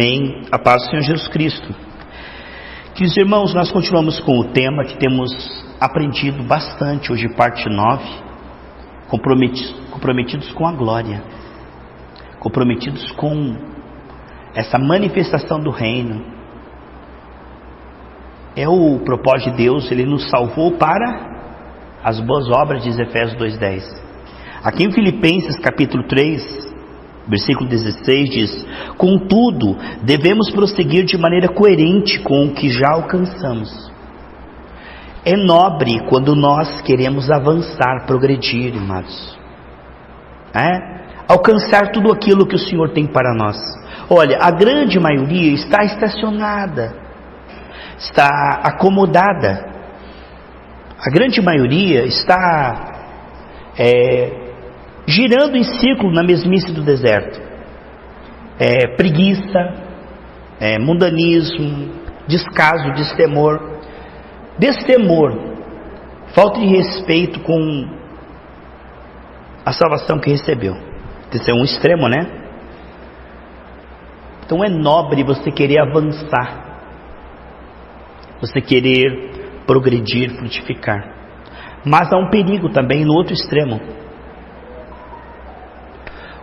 Amém. A paz do Senhor Jesus Cristo. Queridos irmãos, nós continuamos com o tema que temos aprendido bastante hoje, parte 9, comprometidos com a glória, comprometidos com essa manifestação do reino. É o propósito de Deus, Ele nos salvou para as boas obras, diz Efésios 2:10. Aqui em Filipenses capítulo 3, versículo 16 diz: contudo, devemos prosseguir de maneira coerente com o que já alcançamos. É nobre quando nós queremos avançar, progredir, amados, alcançar tudo aquilo que o Senhor tem para nós. Olha, a grande maioria está estacionada, está acomodada. A grande maioria está girando em círculo na mesmice do deserto. Preguiça, mundanismo, descaso, destemor, falta de respeito com a salvação que recebeu. Esse é um extremo, né? Então é nobre você querer avançar, você querer progredir, frutificar. Mas há um perigo também no outro extremo.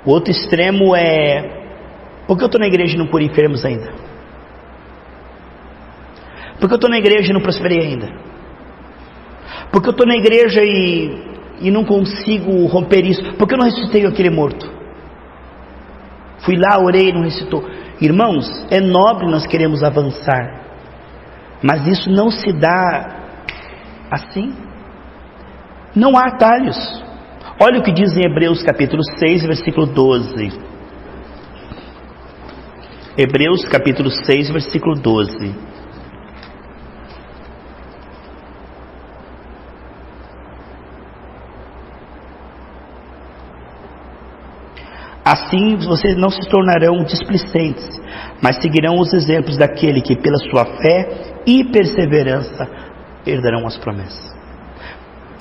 O outro extremo é: por que eu estou na igreja e não curo enfermos ainda? Por que eu estou na igreja e não prosperei ainda? Por que eu estou na igreja e não consigo romper isso? Por que eu não ressuscitei aquele morto? Fui lá, orei e não ressuscitou. Irmãos, é nobre nós queremos avançar, mas isso não se dá assim. Não há atalhos. Olha o que diz em Hebreus capítulo 6, versículo 12. Hebreus capítulo 6, versículo 12. Assim vocês não se tornarão displicentes, mas seguirão os exemplos daquele que pela sua fé e perseverança herdarão as promessas.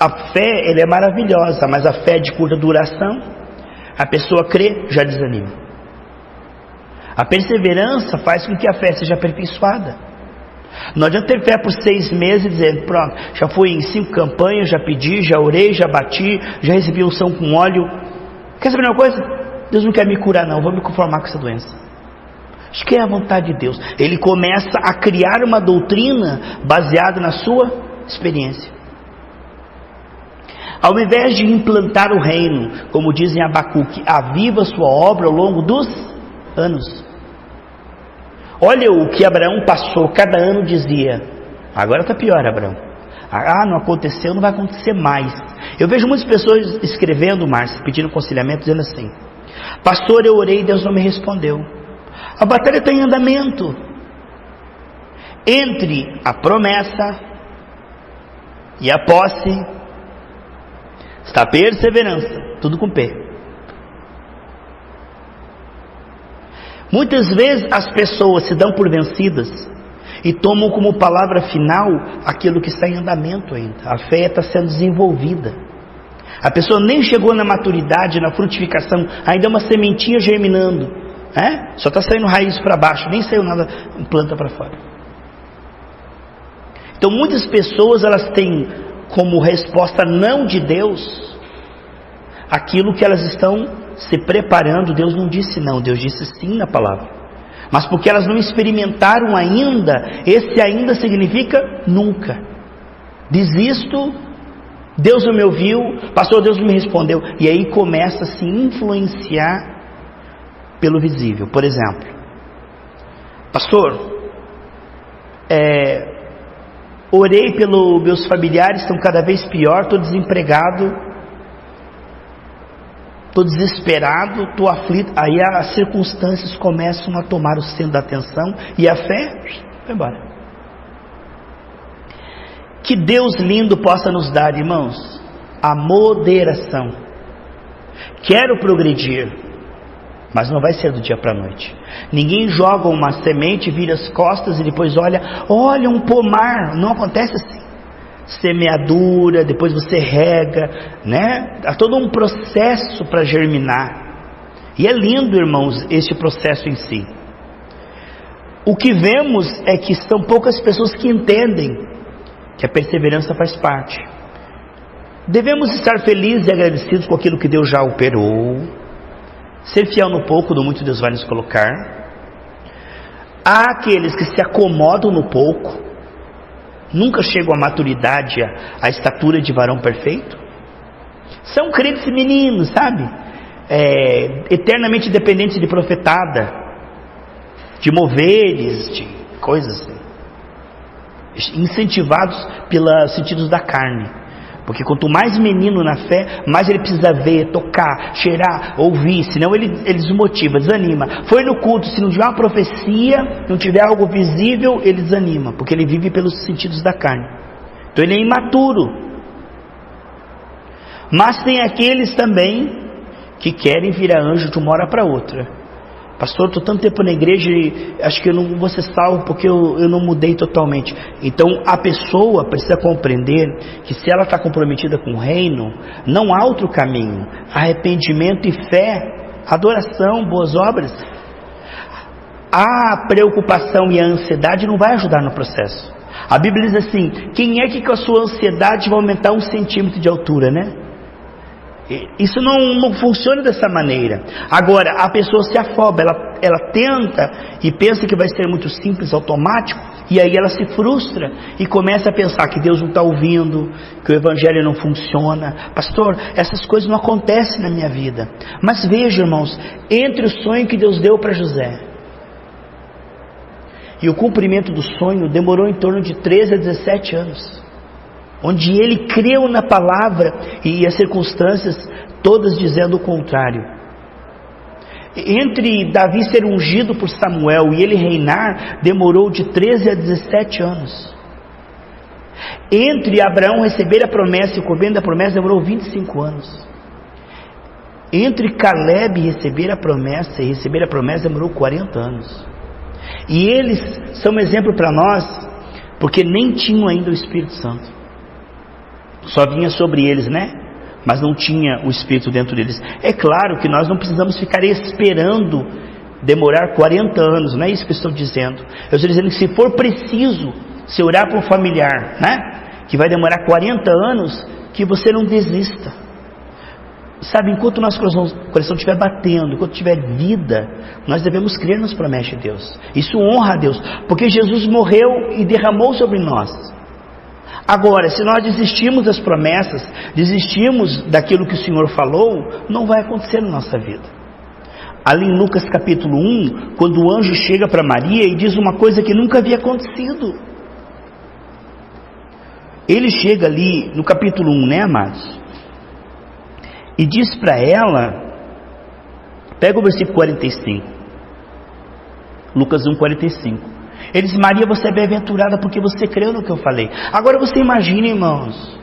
A fé, ela é maravilhosa, mas a fé de curta duração, a pessoa crê, já desanima. A perseverança faz com que a fé seja aperfeiçoada. Não adianta ter fé por 6 meses e dizer: pronto, já fui em 5 campanhas, já pedi, já orei, já bati, já recebi unção com óleo. Quer saber uma coisa? Deus não quer me curar não, vou me conformar com essa doença. Acho que é a vontade de Deus. Ele começa a criar uma doutrina baseada na sua experiência. Ao invés de implantar o reino, como diz em Abacuque, aviva sua obra ao longo dos anos. Olha o que Abraão passou, cada ano dizia: agora está pior, Abraão. Não aconteceu, não vai acontecer mais. Eu vejo muitas pessoas escrevendo, Márcio, pedindo aconselhamento, dizendo assim: pastor, eu orei e Deus não me respondeu. A batalha está em andamento. Entre a promessa e a posse está a perseverança, tudo com P. Muitas vezes as pessoas se dão por vencidas e tomam como palavra final aquilo que está em andamento ainda. A fé está sendo desenvolvida. A pessoa nem chegou na maturidade, na frutificação, ainda é uma sementinha germinando, só está saindo raiz para baixo, nem saiu nada, planta para fora. Então muitas pessoas, elas têm como resposta não de Deus aquilo que elas estão se preparando. Deus não disse não, Deus disse sim na palavra, mas porque elas não experimentaram ainda, esse ainda significa nunca. Desisto, Deus não me ouviu, pastor, Deus não me respondeu, e aí começa a se influenciar pelo visível. Por exemplo, pastor, orei pelos meus familiares, estão cada vez pior, estou desempregado, estou desesperado, estou aflito. Aí as circunstâncias começam a tomar o centro da atenção e a fé vai embora. Que Deus lindo possa nos dar, irmãos, a moderação. Quero progredir, mas não vai ser do dia para a noite. Ninguém joga uma semente, vira as costas e depois olha um pomar. Não acontece assim. Semeadura, depois você rega, há todo um processo para germinar. E é lindo, irmãos, este processo em si. o que vemos é que são poucas pessoas que entendem que a perseverança faz parte. Devemos estar felizes e agradecidos com aquilo que Deus já operou, ser fiel no pouco, no muito Deus vai nos colocar. Há aqueles que se acomodam no pouco, nunca chegam à maturidade, à estatura de varão perfeito. São crentes meninos, sabe? Eternamente dependentes de profetada, de moveres, de coisas assim, incentivados pelos sentidos da carne. Porque quanto mais menino na fé, mais ele precisa ver, tocar, cheirar, ouvir, senão ele desmotiva, desanima. Foi no culto, se não tiver uma profecia, não tiver algo visível, ele desanima, porque ele vive pelos sentidos da carne. Então ele é imaturo. Mas tem aqueles também que querem virar anjo de uma hora para outra. Pastor, estou tanto tempo na igreja e acho que eu não vou ser salvo porque eu não mudei totalmente. Então a pessoa precisa compreender que se ela está comprometida com o reino, não há outro caminho. Arrependimento e fé, adoração, boas obras. A preocupação e a ansiedade não vai ajudar no processo. A Bíblia diz assim, quem é que com a sua ansiedade vai aumentar 1 centímetro de altura, né? Isso não funciona dessa maneira. Agora, a pessoa se afoba, ela tenta e pensa que vai ser muito simples, automático, e aí ela se frustra e começa a pensar que Deus não está ouvindo, que o Evangelho não funciona. Pastor, essas coisas não acontecem na minha vida. Mas veja, irmãos, entre o sonho que Deus deu para José e o cumprimento do sonho, demorou em torno de 13 a 17 anos. Onde ele creu na palavra e as circunstâncias todas dizendo o contrário. Entre Davi ser ungido por Samuel e ele reinar, demorou de 13 a 17 anos. Entre Abraão receber a promessa e o cumprimento da promessa, demorou 25 anos. Entre Caleb receber a promessa e receber a promessa, demorou 40 anos. E eles são um exemplo para nós, porque nem tinham ainda o Espírito Santo. Só vinha sobre eles, né? Mas não tinha o Espírito dentro deles. É claro que nós não precisamos ficar esperando demorar 40 anos, não é isso que eu estou dizendo. Eu estou dizendo que se for preciso, se orar para um familiar, né? Que vai demorar 40 anos, que você não desista. Sabe, enquanto o nosso coração estiver batendo, enquanto tiver vida, nós devemos crer nas promessas de Deus. Isso honra a Deus, porque Jesus morreu e derramou sobre nós. Agora, se nós desistimos das promessas, desistimos daquilo que o Senhor falou, não vai acontecer na nossa vida. Ali em Lucas capítulo 1, quando o anjo chega para Maria e diz uma coisa que nunca havia acontecido. Ele chega ali no capítulo 1, né, amados? E diz para ela, pega o versículo 45, Lucas 1, 45. Ele diz, Maria, você é bem-aventurada porque você creu no que eu falei. Agora você imagina, irmãos,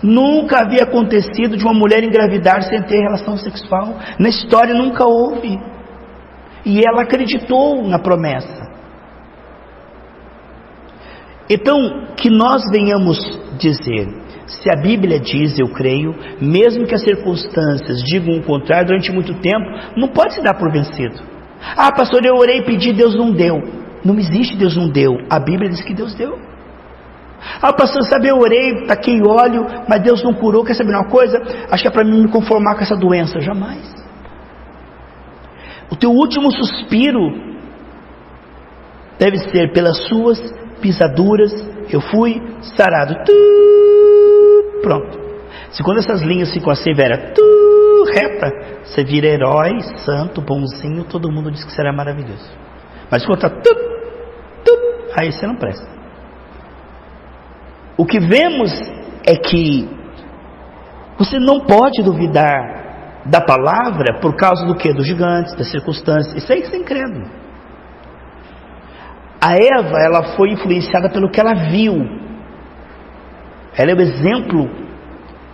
nunca havia acontecido de uma mulher engravidar sem ter relação sexual. Na história nunca houve. E ela acreditou na promessa. Então, que nós venhamos dizer, se a Bíblia diz, eu creio, mesmo que as circunstâncias digam o contrário durante muito tempo, não pode se dar por vencido. Ah, pastor, eu orei e pedi, Deus não deu. Não existe Deus não deu, a Bíblia diz que Deus deu. Ah, pastor, sabe, eu orei, taquei óleo, mas Deus não curou. Quer saber uma coisa? Acho que é para mim me conformar com essa doença. Jamais. O teu último suspiro deve ser pelas suas pisaduras eu fui sarado. Pronto. Se quando essas linhas ficam assim, Vera, reta, você vira herói, santo, bonzinho, todo mundo diz que será maravilhoso. Mas quando está aí você não presta. O que vemos é que você não pode duvidar da palavra por causa do que? Dos gigantes, das circunstâncias. Isso aí sem credo. A Eva, ela foi influenciada pelo que ela viu. Ela é o exemplo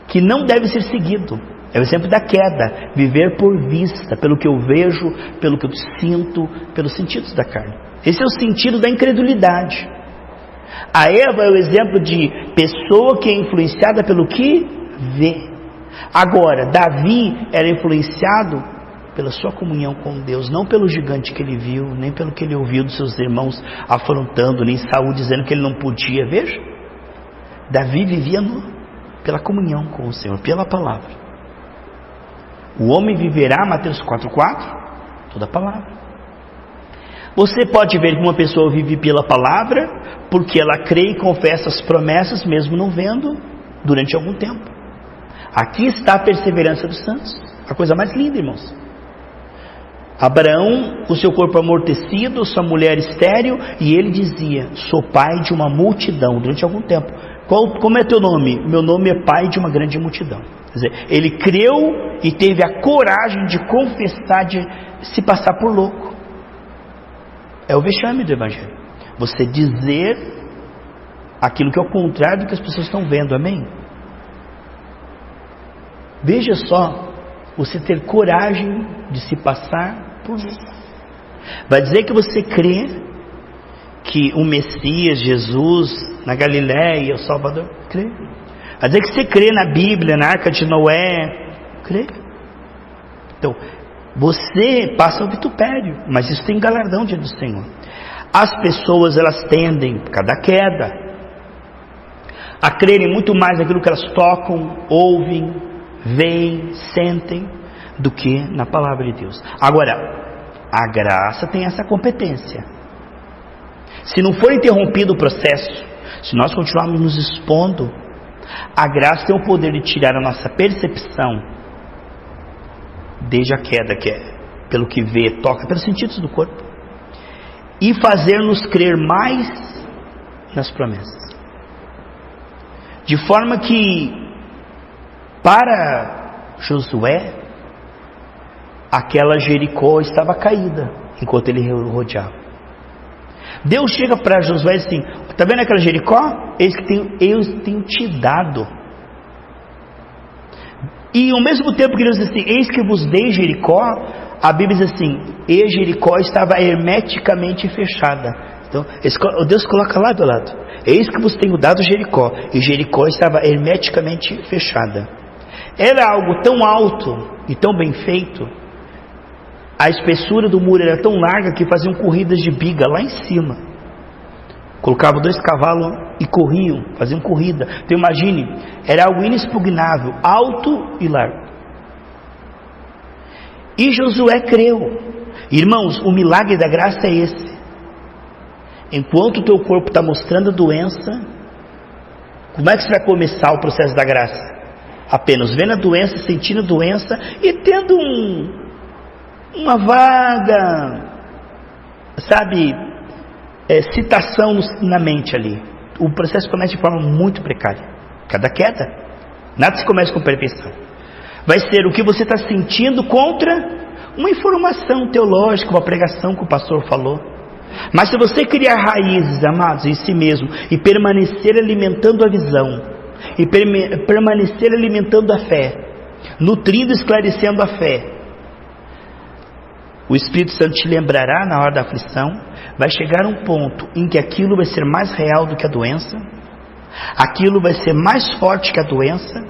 que não deve ser seguido. É o exemplo da queda, viver por vista, pelo que eu vejo, pelo que eu sinto, pelos sentidos da carne. Esse é o sentido da incredulidade. A Eva é o exemplo de pessoa que é influenciada pelo que vê. Agora, Davi era influenciado pela sua comunhão com Deus, não pelo gigante que ele viu, nem pelo que ele ouviu dos seus irmãos afrontando, nem Saul dizendo que ele não podia. Veja, Davi vivia pela comunhão com o Senhor, pela palavra. O homem viverá, Mateus 4,4, toda a palavra. Você pode ver que uma pessoa vive pela palavra, porque ela crê e confessa as promessas, mesmo não vendo, durante algum tempo. Aqui está a perseverança dos santos, a coisa mais linda, irmãos. Abraão, com seu corpo amortecido, sua mulher estéril, e ele dizia: sou pai de uma multidão, durante algum tempo. Como é teu nome? Meu nome é pai de uma grande multidão. Quer dizer, ele creu e teve a coragem de confessar, de se passar por louco. É o vexame do Evangelho. Você dizer aquilo que é o contrário do que as pessoas estão vendo, amém? Veja só, você ter coragem de se passar por louco. Vai dizer que você crê que o Messias, Jesus, na Galiléia, o Salvador, crê. Vai dizer que você crê na Bíblia, na Arca de Noé, crê. Então, você passa o vitupério, mas isso tem galardão diante do Senhor. As pessoas, elas tendem, cada queda, a crerem muito mais naquilo que elas tocam, ouvem, veem, sentem, do que na palavra de Deus. Agora, a graça tem essa competência. Se não for interrompido o processo, se nós continuarmos nos expondo, a graça tem o poder de tirar a nossa percepção desde a queda, que é pelo que vê, toca, pelos sentidos do corpo, e fazer-nos crer mais nas promessas. De forma que, para Josué, aquela Jericó estava caída, enquanto ele rodeava. Deus chega para Josué e diz assim: está vendo aquela Jericó? Eis que eu tenho te dado. E ao mesmo tempo que Deus diz assim: eis que vos dei Jericó, a Bíblia diz assim: e Jericó estava hermeticamente fechada. Então Deus coloca lado a lado: eis que vos tenho dado Jericó, e Jericó estava hermeticamente fechada. Era algo tão alto e tão bem feito, a espessura do muro era tão larga que faziam corridas de biga lá em cima. Colocavam 2 cavalos e corriam, faziam corrida. Então imagine, era algo inexpugnável, alto e largo. E Josué creu. Irmãos, o milagre da graça é esse. Enquanto o teu corpo está mostrando a doença, como é que você vai começar o processo da graça? Apenas vendo a doença, sentindo a doença e tendo uma vaga, citação na mente ali. O processo começa de forma muito precária. Cada queda, nada se começa com perfeição. Vai ser o que você está sentindo contra uma informação teológica, uma pregação que o pastor falou. Mas se você criar raízes, amados, em si mesmo, e permanecer alimentando a visão, e permanecer alimentando a fé, nutrindo e esclarecendo a fé, o Espírito Santo te lembrará na hora da aflição. Vai chegar um ponto em que aquilo vai ser mais real do que a doença, aquilo vai ser mais forte que a doença,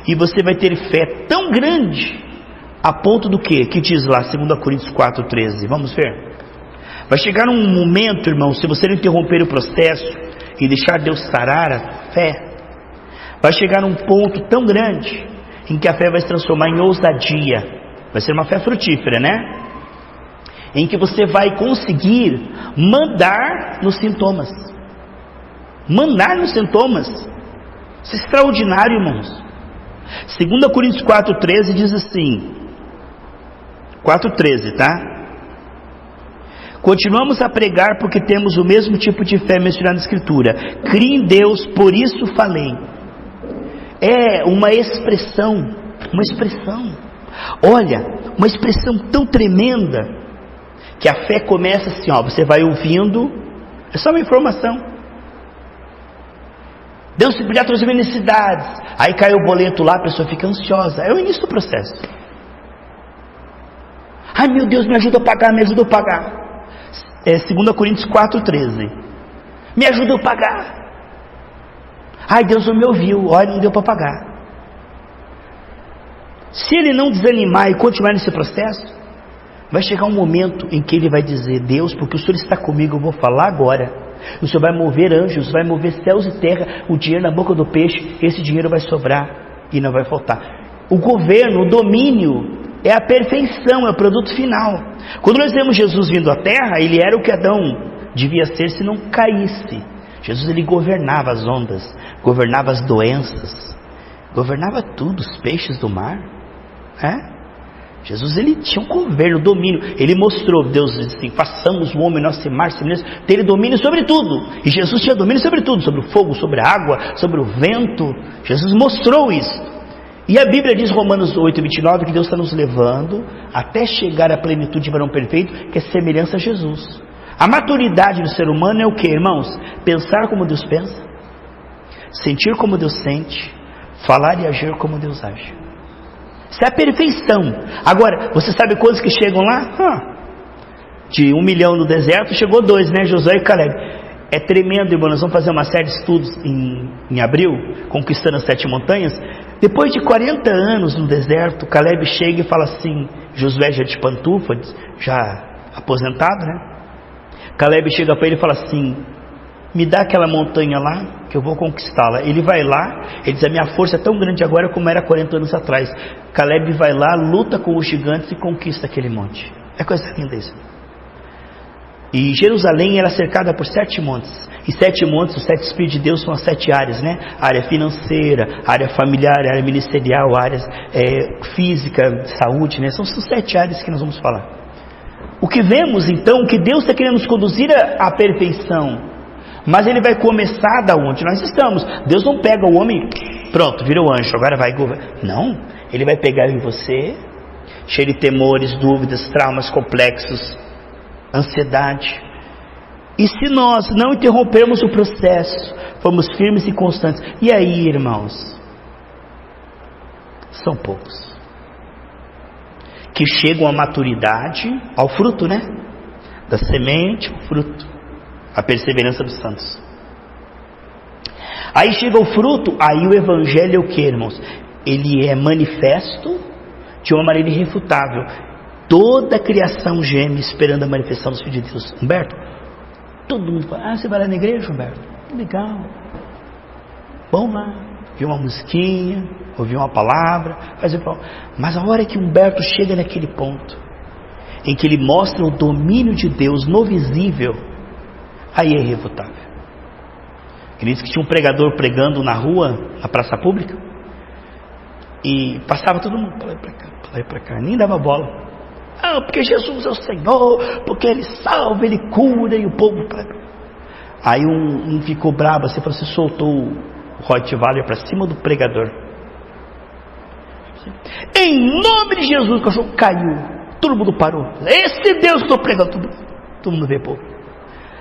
e você vai ter fé tão grande, a ponto do que diz lá, 2 Coríntios 4,13, vamos ver. Vai chegar um momento, irmão, se você não interromper o processo e deixar Deus sarar a fé, vai chegar um ponto tão grande em que a fé vai se transformar em ousadia. Vai ser uma fé frutífera, né? Em que você vai conseguir mandar nos sintomas. Mandar nos sintomas. Isso é extraordinário, irmãos. 2 Coríntios 4,13 diz assim, 4,13, tá? Continuamos a pregar porque temos o mesmo tipo de fé mencionado na Escritura. Crie em Deus, por isso falei. É uma expressão. Olha, uma expressão tão tremenda, que a fé começa assim, você vai ouvindo, é só uma informação. Deus se pedir as necessidades, aí cai o boleto lá, a pessoa fica ansiosa, é o início do processo. Ai meu Deus, me ajuda a pagar, É 2 Coríntios 4,13. Me ajuda a pagar. Ai, Deus não me ouviu, olha, não deu para pagar. Se ele não desanimar e continuar nesse processo, Vai chegar um momento em que ele vai dizer: Deus, porque o Senhor está comigo, eu vou falar agora. O Senhor vai mover anjos, vai mover céus e terra, o dinheiro na boca do peixe, esse dinheiro vai sobrar e não vai faltar. O governo, o domínio, é a perfeição, é o produto final. Quando nós vemos Jesus vindo à terra, ele era o que Adão devia ser se não caísse. Jesus, ele governava as ondas, governava as doenças, governava tudo, os peixes do mar. Jesus, ele tinha um governo, domínio. Ele mostrou, Deus disse assim: façamos o homem nossa imagem, ter domínio sobre tudo. E Jesus tinha domínio sobre tudo, sobre o fogo, sobre a água, sobre o vento. Jesus mostrou isso. E a Bíblia diz, Romanos 8:29, que Deus está nos levando até chegar à plenitude de varão perfeito, que é semelhança a Jesus. A maturidade do ser humano é o que, irmãos? Pensar como Deus pensa, sentir como Deus sente, falar e agir como Deus age. Isso é a perfeição. Agora, você sabe quantos que chegam lá? De 1 milhão no deserto, chegou 2, né? Josué e Caleb. É tremendo, irmão. Nós vamos fazer uma série de estudos em abril, conquistando as 7 montanhas. Depois de 40 anos no deserto, Caleb chega e fala assim, Josué já de pantufa, já aposentado, né? Caleb chega para ele e fala assim: me dá aquela montanha lá, que eu vou conquistá-la. Ele vai lá, ele diz: a minha força é tão grande agora como era 40 anos atrás. Caleb vai lá, luta com os gigantes e conquista aquele monte. É coisa linda isso. E Jerusalém era cercada por 7 montes. E 7 montes, os 7 Espíritos de Deus são as 7 áreas, né? Área financeira, área familiar, área ministerial, áreas física, saúde, né? São 7 áreas que nós vamos falar. O que vemos então, que Deus está querendo nos conduzir à perfeição. Mas ele vai começar da onde nós estamos. Deus não pega o homem, pronto, virou anjo, agora vai governar. Não, ele vai pegar em você, cheio de temores, dúvidas, traumas complexos, ansiedade. E se nós não interrompermos o processo, formos firmes e constantes, e aí, irmãos, são poucos que chegam à maturidade, ao fruto, né? Da semente, o fruto, a perseverança dos santos. Aí chega o fruto, aí o evangelho é o que, irmãos? Ele é manifesto de uma maneira irrefutável. Toda a criação geme esperando a manifestação dos filhos de Deus. Humberto, todo mundo fala: você vai lá na igreja, Humberto? Legal, vamos lá, ouvir uma musiquinha, ouvir uma palavra, fazer. Mas a hora que Humberto chega naquele ponto em que ele mostra o domínio de Deus no visível, aí é irrefutável. Ele disse que tinha um pregador pregando na rua, na praça pública, e passava todo mundo para lá e para cá, para lá e para cá, nem dava bola. Porque Jesus é o Senhor, porque Ele salva, Ele cura, e o povo... Aí um ficou bravo, assim, falou assim, soltou o Rottweiler para cima do pregador. Em nome de Jesus, o cachorro caiu, todo mundo parou. Esse Deus que eu estou pregando, todo mundo vê, povo.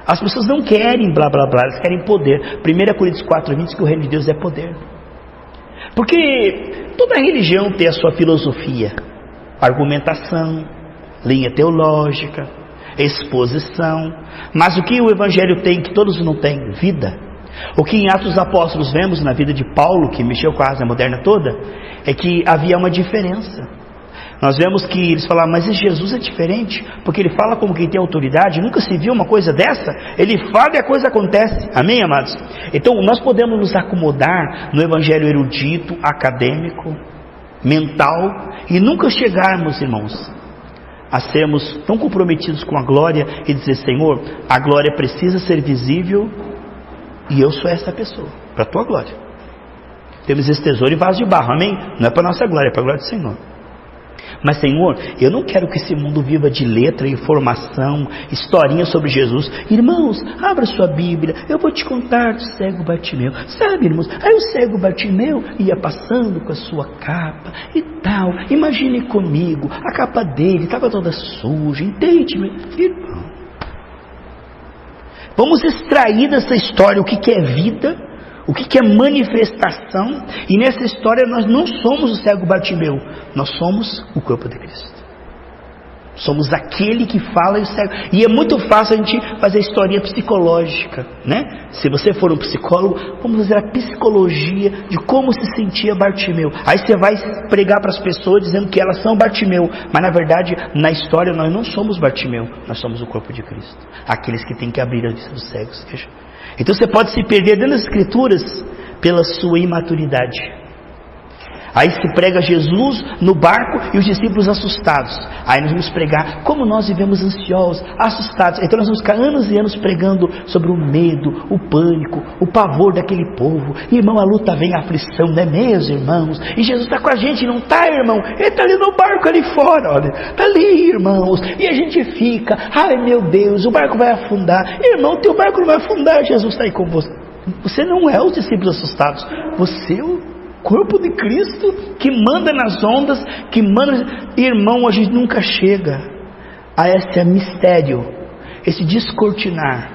As pessoas não querem blá blá blá, elas querem poder. 1 Coríntios 4:20 diz que o reino de Deus é poder. Porque toda religião tem a sua filosofia, argumentação, linha teológica, exposição. Mas o que o evangelho tem que todos não têm? Vida. O que em Atos dos Apóstolos vemos na vida de Paulo, que mexeu com a asa moderna toda, é que havia uma diferença. Nós vemos que eles falaram: mas esse Jesus é diferente, porque ele fala como quem tem autoridade. Nunca se viu uma coisa dessa. Ele fala e a coisa acontece. Amém, amados? Então nós podemos nos acomodar no evangelho erudito, acadêmico, mental, e nunca chegarmos, irmãos, a sermos tão comprometidos com a glória e dizer: Senhor, a glória precisa ser visível e eu sou essa pessoa, para a tua glória. Temos esse tesouro e vaso de barro, amém? Não é para a nossa glória, é para a glória do Senhor. Mas, Senhor, eu não quero que esse mundo viva de letra, informação, historinha sobre Jesus. Irmãos, abra sua Bíblia, eu vou te contar do cego Bartimeu. Sabe, irmãos, aí o cego Bartimeu ia passando com a sua capa e tal. Imagine comigo, a capa dele estava toda suja, entende, meu irmão? Vamos extrair dessa história o que é vida, o que é manifestação. E nessa história nós não somos o cego Bartimeu, nós somos o corpo de Cristo. Somos aquele que fala e o cego. E é muito fácil a gente fazer historinha psicológica, né? Se você for um psicólogo, vamos fazer a psicologia de como se sentia Bartimeu. Aí você vai pregar para as pessoas dizendo que elas são Bartimeu. Mas na verdade, na história, nós não somos Bartimeu. Nós somos o corpo de Cristo. Aqueles que têm que abrir a vista dos cegos. Veja. Então você pode se perder dentro das Escrituras pela sua imaturidade. Aí se prega Jesus no barco e os discípulos assustados. Aí nós vamos pregar como nós vivemos ansiosos, assustados. Então nós vamos ficar anos e anos pregando sobre o medo, o pânico, o pavor daquele povo. Irmão, a luta vem, a aflição, não é mesmo, irmãos? E Jesus está com a gente, não está, irmão? Ele está ali no barco ali fora, olha. Está ali, irmãos. E a gente fica, ai meu Deus, o barco vai afundar. Irmão, teu barco não vai afundar, Jesus está aí com você. Você não é os discípulos assustados. Você é o corpo de Cristo que manda nas ondas, que manda. Irmão, a gente nunca chega a esse mistério, esse descortinar.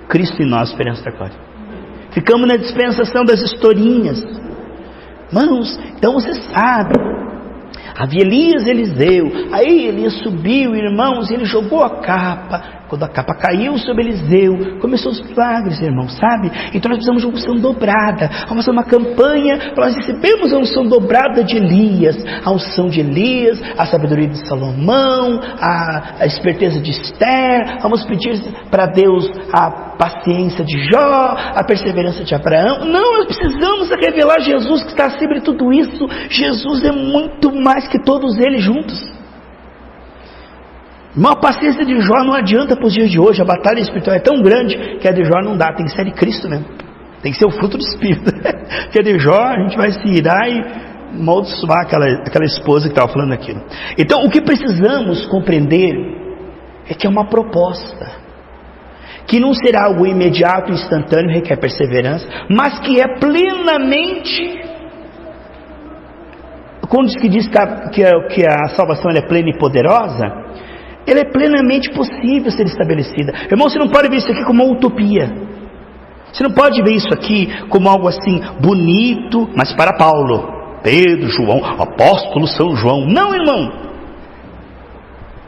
Cristo em nós, esperança da glória. Ficamos na dispensação das historinhas. Irmãos, então você sabe, havia Elias e Eliseu. Aí Elias subiu, irmãos, e ele jogou a capa. Quando a capa caiu sobre Eliseu, começou os milagres, irmãos, sabe? Então nós precisamos de uma unção dobrada. Vamos fazer uma campanha para nós recebermos a unção dobrada de Elias. A unção de Elias, a sabedoria de Salomão, a esperteza de Esther. Vamos pedir para Deus a paciência de Jó, a perseverança de Abraão. Não, nós precisamos revelar Jesus que está acima de tudo isso. Jesus é muito mais que todos eles juntos. Uma paciência de Jó não adianta para os dias de hoje. A batalha espiritual é tão grande que a de Jó não dá. Tem que ser de Cristo mesmo. Tem que ser o fruto do Espírito. Que a de Jó a gente vai se irar e amaldiçoar aquela esposa que estava falando aquilo. Então o que precisamos compreender é que é uma proposta, que não será algo imediato, instantâneo, requer perseverança, mas que é plenamente. Quando diz que a salvação é plena e poderosa, ela é plenamente possível ser estabelecida. Irmão, você não pode ver isso aqui como uma utopia. Você não pode ver isso aqui como algo assim bonito, mas para Paulo, Pedro, João, apóstolo São João. Não, irmão.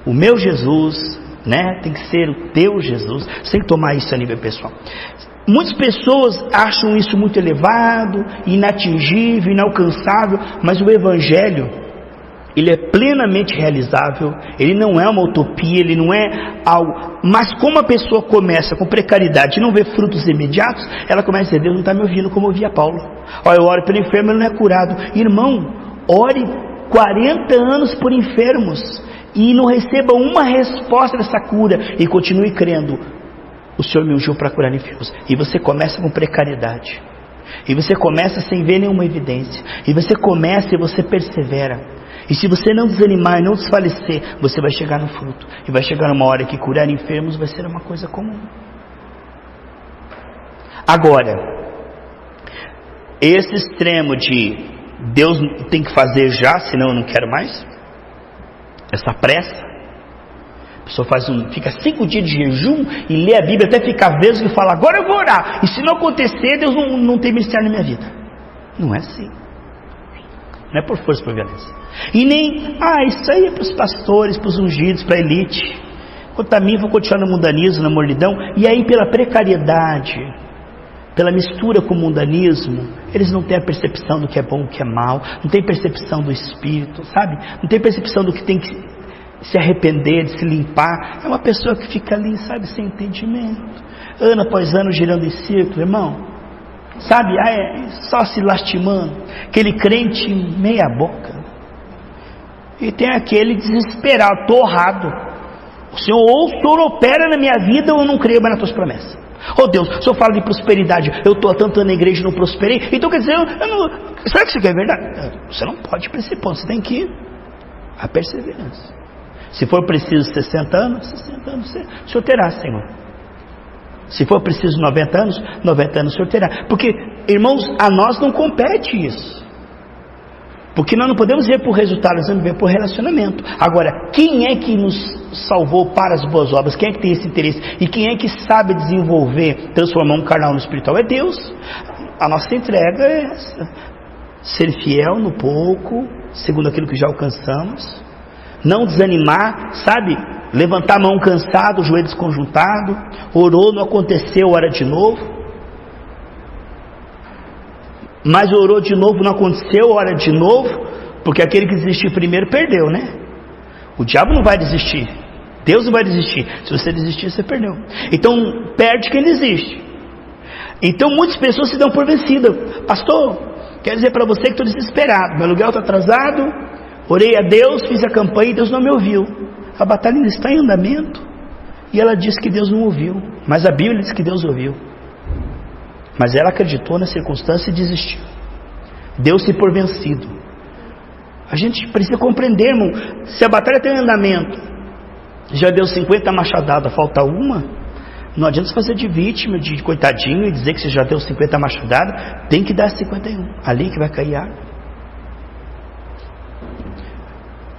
O meu Jesus, né, tem que ser o teu Jesus. Você tem que tomar isso a nível pessoal. Muitas pessoas acham isso muito elevado, inatingível, inalcançável, mas o Evangelho, ele é plenamente realizável. Ele não é uma utopia, ele não é algo. Mas como a pessoa começa com precariedade e não vê frutos imediatos, ela começa a dizer: Deus não está me ouvindo como ouvia Paulo. Olha, eu oro pelo enfermo, ele não é curado. Irmão, ore 40 anos por enfermos e não receba uma resposta dessa cura, e continue crendo: o Senhor me ungiu para curar enfermos. E você começa com precariedade, e você começa sem ver nenhuma evidência, e você começa e você persevera. E se você não desanimar e não desfalecer, você vai chegar no fruto. E vai chegar uma hora que curar enfermos vai ser uma coisa comum. Agora, esse extremo de Deus tem que fazer já, senão eu não quero mais, essa pressa, a pessoa fica 5 dias de jejum e lê a Bíblia até ficar vesgo e fala: agora eu vou orar, e se não acontecer, Deus não tem ministério na minha vida. Não é assim. Não é por força, por violência. E nem, isso aí é para os pastores, para os ungidos, para a elite. Quanto a mim, vou continuar no mundanismo, na mornidão. E aí, pela precariedade, pela mistura com o mundanismo, eles não têm a percepção do que é bom, do que é mal, não têm percepção do Espírito, sabe? Não tem percepção do que tem que se arrepender, de se limpar. É uma pessoa que fica ali, sabe, sem entendimento, ano após ano girando em círculo, irmão. Sabe, só se lastimando. Aquele crente meia boca. E tem aquele desesperado, torrado: o Senhor, ou o Senhor opera na minha vida, ou eu não creio mais nas tuas promessas. Oh Deus, o Senhor fala de prosperidade, eu estou há tanto ano na igreja e não prosperei. Então quer dizer, será que isso aqui é verdade? Você não pode ir para esse ponto, você tem que ir à perseverança. Se for preciso 60 anos, o Senhor terá, Senhor. Se for preciso 90 anos o Senhor terá. Porque, irmãos, a nós não compete isso. Porque nós não podemos ver por resultado, nós vamos ver por relacionamento. Agora, quem é que nos salvou para as boas obras? Quem é que tem esse interesse? E quem é que sabe desenvolver, transformar um carnal no espiritual? É Deus. A nossa entrega é essa: ser fiel no pouco, segundo aquilo que já alcançamos. não desanimar, sabe? Levantar a mão cansado, o joelho desconjuntado, orou, não aconteceu, ora de novo. Mas orou de novo, não aconteceu, ora de novo, porque aquele que desistiu primeiro perdeu, né? O diabo não vai desistir, Deus não vai desistir. Se você desistir, você perdeu. Então perde quem desiste. Então muitas pessoas se dão por vencidas. Pastor, quero dizer para você que estou desesperado, meu aluguel está atrasado, orei a Deus, fiz a campanha e Deus não me ouviu. A batalha ainda está em andamento, e ela diz que Deus não ouviu, mas a Bíblia diz que Deus ouviu. Mas ela acreditou na circunstância e desistiu, deu-se por vencido. A gente precisa compreender, irmão, se a batalha está em andamento, já deu 50 machadadas, falta uma, não adianta se fazer de vítima, de coitadinho, e dizer que você já deu 50 machadadas, tem que dar 51, ali que vai cair água.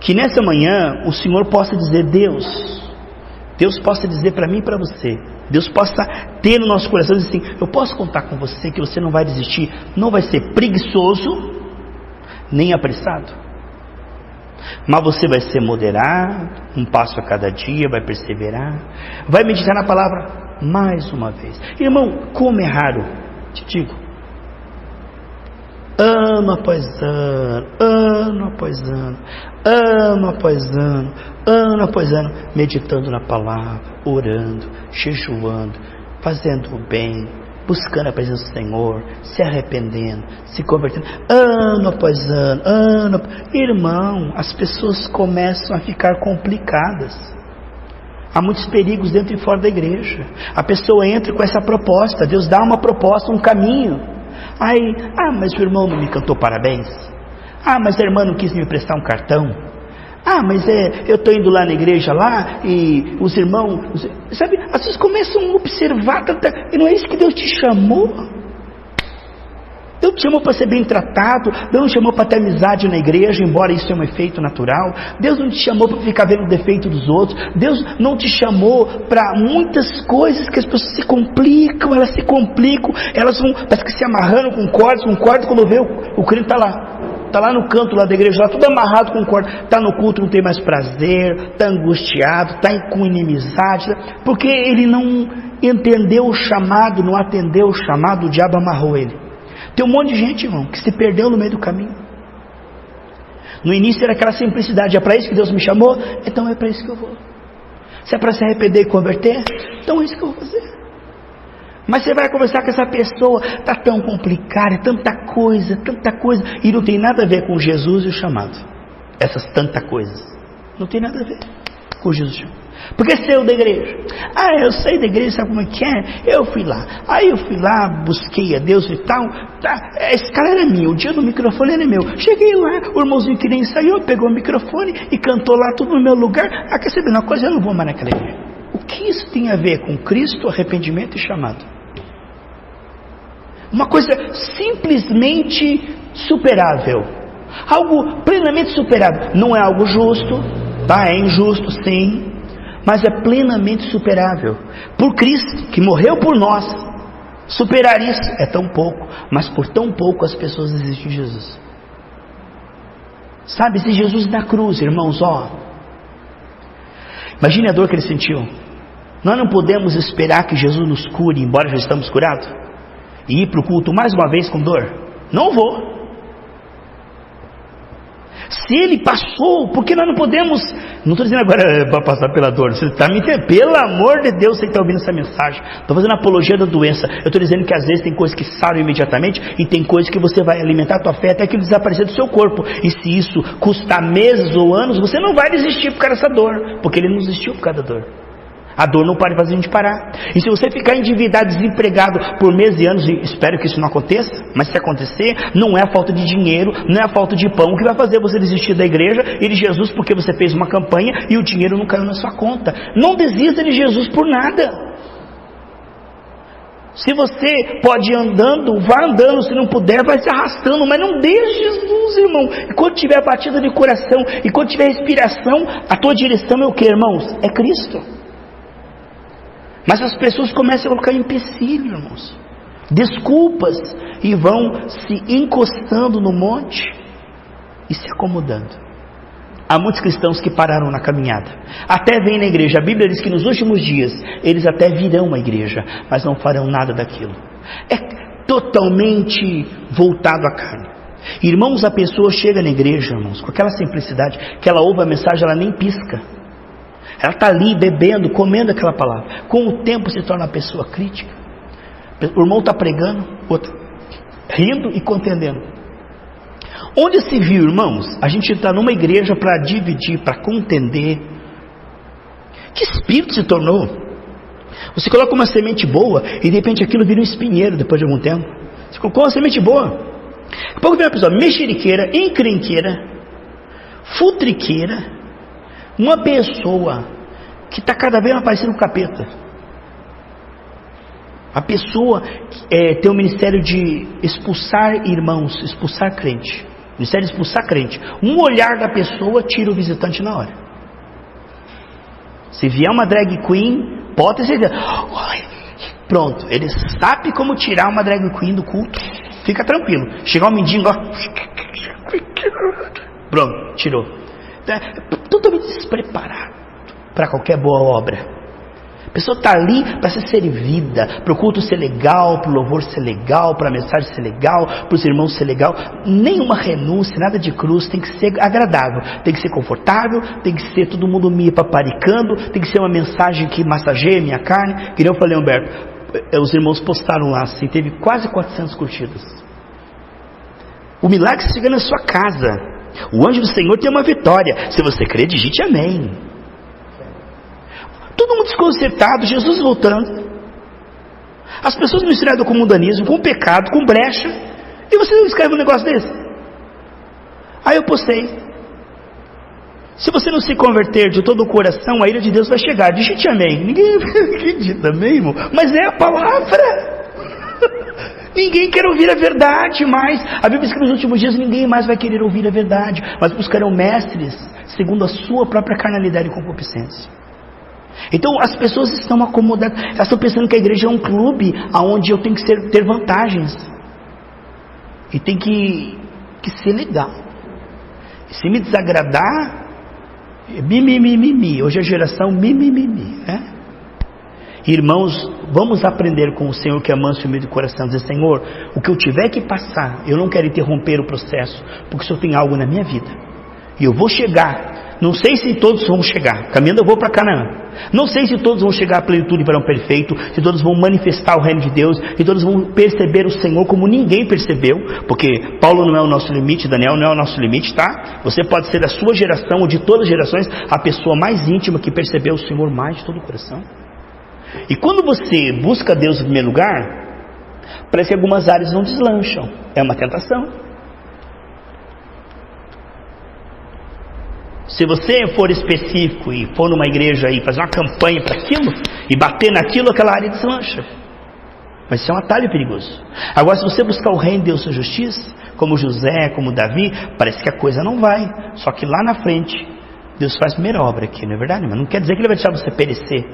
Que nessa manhã o Senhor possa dizer, Deus possa dizer para mim e para você, Deus possa ter no nosso coração assim, eu posso contar com você, que você não vai desistir, não vai ser preguiçoso, nem apressado, mas você vai ser moderado, um passo a cada dia, vai perseverar, vai meditar na palavra mais uma vez. Irmão, como é raro, te digo, ano após ano, ano após ano, ano após ano, ano após ano, meditando na palavra, orando, jejuando, fazendo o bem, buscando a presença do Senhor, se arrependendo, se convertendo, ano após ano. Irmão, as pessoas começam a ficar complicadas. Há muitos perigos dentro e fora da igreja. A pessoa entra com essa proposta, Deus dá uma proposta, um caminho. Aí, mas o irmão não me cantou parabéns. Mas a irmã não quis me prestar um cartão. Mas eu estou indo lá na igreja lá e os irmãos, sabe, as pessoas começam a observar, e não é isso que Deus te chamou. Deus te chamou para ser bem tratado, Deus não te chamou para ter amizade na igreja, embora isso é um efeito natural. Deus não te chamou para ficar vendo o defeito dos outros. Deus não te chamou para muitas coisas que as pessoas se complicam, elas vão, parece que se amarrando com cordas, quando vê o crente está lá no canto lá da igreja, lá tudo amarrado com corda, está no culto, não tem mais prazer, está angustiado, está com inimizade, porque ele não entendeu o chamado, não atendeu o chamado, o diabo amarrou ele. Tem um monte de gente, irmão, que se perdeu no meio do caminho. No início era aquela simplicidade, é para isso que Deus me chamou, então é para isso que eu vou. Se é para se arrepender e converter, então é isso que eu vou fazer. Mas você vai conversar com essa pessoa, está tão complicado, é tanta coisa, e não tem nada a ver com Jesus e o chamado. Essas tantas coisas, não tem nada a ver com Jesus e o chamado. Porque saiu da igreja. Eu saí da igreja, sabe como é que é? Eu fui lá. Aí eu fui lá, busquei a Deus e tal. Esse cara era meu, o dia do microfone era meu. Cheguei lá, o irmãozinho que nem ensaiou, pegou o microfone e cantou lá tudo no meu lugar. Quer saber uma coisa? Eu não vou mais naquela igreja. O que isso tem a ver com Cristo, arrependimento e chamado? Uma coisa simplesmente superável. Algo plenamente superável. Não é algo justo, tá? É injusto, sim. Mas é plenamente superável. Por Cristo, que morreu por nós, superar isso é tão pouco. Mas por tão pouco as pessoas desistem de Jesus. Sabe, se Jesus na cruz, irmãos, imagine a dor que ele sentiu. Nós não podemos esperar que Jesus nos cure, embora já estamos curados, e ir para o culto mais uma vez com dor. Não vou. Se ele passou, por que nós não podemos? Não estou dizendo agora para passar pela dor. Você está me entendendo? Pelo amor de Deus, você que está ouvindo essa mensagem. Estou fazendo apologia da doença. Eu estou dizendo que às vezes tem coisas que saram imediatamente e tem coisas que você vai alimentar a tua fé até que ele desaparecer do seu corpo. E se isso custar meses ou anos, você não vai desistir por causa dessa dor, porque ele não desistiu por causa da dor. A dor não pode fazer a gente parar. E se você ficar endividado, desempregado por meses e anos, e espero que isso não aconteça, mas se acontecer, não é a falta de dinheiro, não é a falta de pão que vai fazer você desistir da igreja e de Jesus, porque você fez uma campanha e o dinheiro não caiu na sua conta. Não desista de Jesus por nada. Se você pode ir andando, vá andando, se não puder, vai se arrastando, mas não deixe Jesus, irmão. E quando tiver batida de coração, e quando tiver respiração, a tua direção é o que, irmãos? É Cristo. Mas as pessoas começam a colocar empecilho, irmãos, desculpas, e vão se encostando no monte e se acomodando. há muitos cristãos que pararam na caminhada. Até vêm na igreja. A Bíblia diz que nos últimos dias eles até virão à igreja, mas não farão nada daquilo. É totalmente voltado à carne. Irmãos, a pessoa chega na igreja, irmãos, com aquela simplicidade, que ela ouve a mensagem, ela nem pisca. Ela está ali bebendo, comendo aquela palavra. Com o tempo se torna uma pessoa crítica. O irmão está pregando, outro rindo e contendendo. Onde se viu, irmãos, a gente está numa igreja para dividir, para contender. Que espírito se tornou? Você coloca uma semente boa e de repente aquilo vira um espinheiro depois de algum tempo. Você colocou uma semente boa. Pouco vem uma pessoa mexeriqueira, encrenqueira, futriqueira, uma pessoa que está cada vez mais parecendo um capeta. A pessoa tem o ministério de expulsar irmãos, expulsar crente. O ministério de expulsar crente. Um olhar da pessoa tira o visitante na hora. Se vier uma drag queen, pode ter certeza. Pronto, ele sabe como tirar uma drag queen do culto. Fica tranquilo. Chegar um mendigo, ó. Pronto, tirou. Totalmente despreparado para qualquer boa obra. A pessoa está ali para ser servida, para o culto ser legal, para o louvor ser legal, para a mensagem ser legal, para os irmãos ser legal. Nenhuma renúncia, nada de cruz, tem que ser agradável, tem que ser confortável, tem que ser todo mundo me paparicando, tem que ser uma mensagem que massageia a minha carne. Que nem eu falei, Humberto, os irmãos postaram lá assim, teve quase 400 curtidas. O milagre chega na sua casa. O anjo do Senhor tem uma vitória. Se você crê, digite amém. Todo mundo desconcertado, Jesus voltando. As pessoas misturadas com o mundanismo, com o pecado, com brecha. E você não escreve um negócio desse? Aí eu postei. Se você não se converter de todo o coração, a ira de Deus vai chegar. Digite amém. Ninguém acredita, amém, irmão? Mas é a palavra. Ninguém quer ouvir a verdade mais. A Bíblia diz que nos últimos dias ninguém mais vai querer ouvir a verdade, mas buscarão mestres segundo a sua própria carnalidade e concupiscência. Então as pessoas estão acomodadas. Elas estão pensando que a igreja é um clube onde eu tenho que ter vantagens. E tem que ser legal. E se me desagradar, mimimi. Hoje é a geração mimimi, né? Irmãos, vamos aprender com o Senhor que é manso e humilde de coração. Dizer, Senhor, o que eu tiver que passar, eu não quero interromper o processo, porque o Senhor tem algo na minha vida. E eu vou chegar. Não sei se todos vão chegar. Caminhando eu vou para Canaã. Não sei se todos vão chegar à plenitude para um perfeito, se todos vão manifestar o reino de Deus, se todos vão perceber o Senhor como ninguém percebeu, porque Paulo não é o nosso limite, Daniel não é o nosso limite, tá? Você pode ser da sua geração ou de todas as gerações a pessoa mais íntima que percebeu o Senhor mais de todo o coração. E quando você busca Deus em primeiro lugar, parece que algumas áreas não deslancham. É uma tentação. Se você for específico e for numa igreja aí fazer uma campanha para aquilo e bater naquilo, aquela área deslancha. Mas isso é um atalho perigoso. Agora, se você buscar o reino de Deus e a justiça, como José, como Davi, parece que a coisa não vai. Só que lá na frente, Deus faz a primeira obra aqui, não é verdade? Mas não quer dizer que Ele vai deixar você perecer.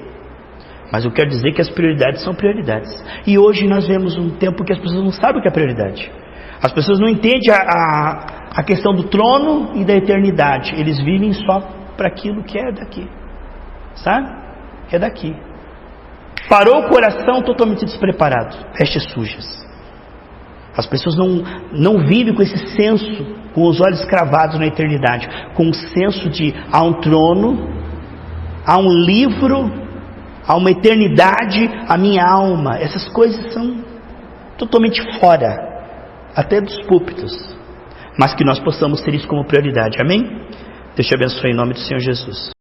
Mas eu quero dizer que as prioridades são prioridades. E hoje nós vemos um tempo que as pessoas não sabem o que é prioridade. As pessoas não entendem a questão do trono e da eternidade. Eles vivem só para aquilo que é daqui. Sabe? Que é daqui. Parou o coração totalmente despreparado. Vestes sujas. As pessoas não vivem com esse senso, com os olhos cravados na eternidade. Com o senso de há um trono, há um livro, há uma eternidade, a minha alma. Essas coisas são totalmente fora, até dos púlpitos. Mas que nós possamos ter isso como prioridade. Amém? Deus te abençoe em nome do Senhor Jesus.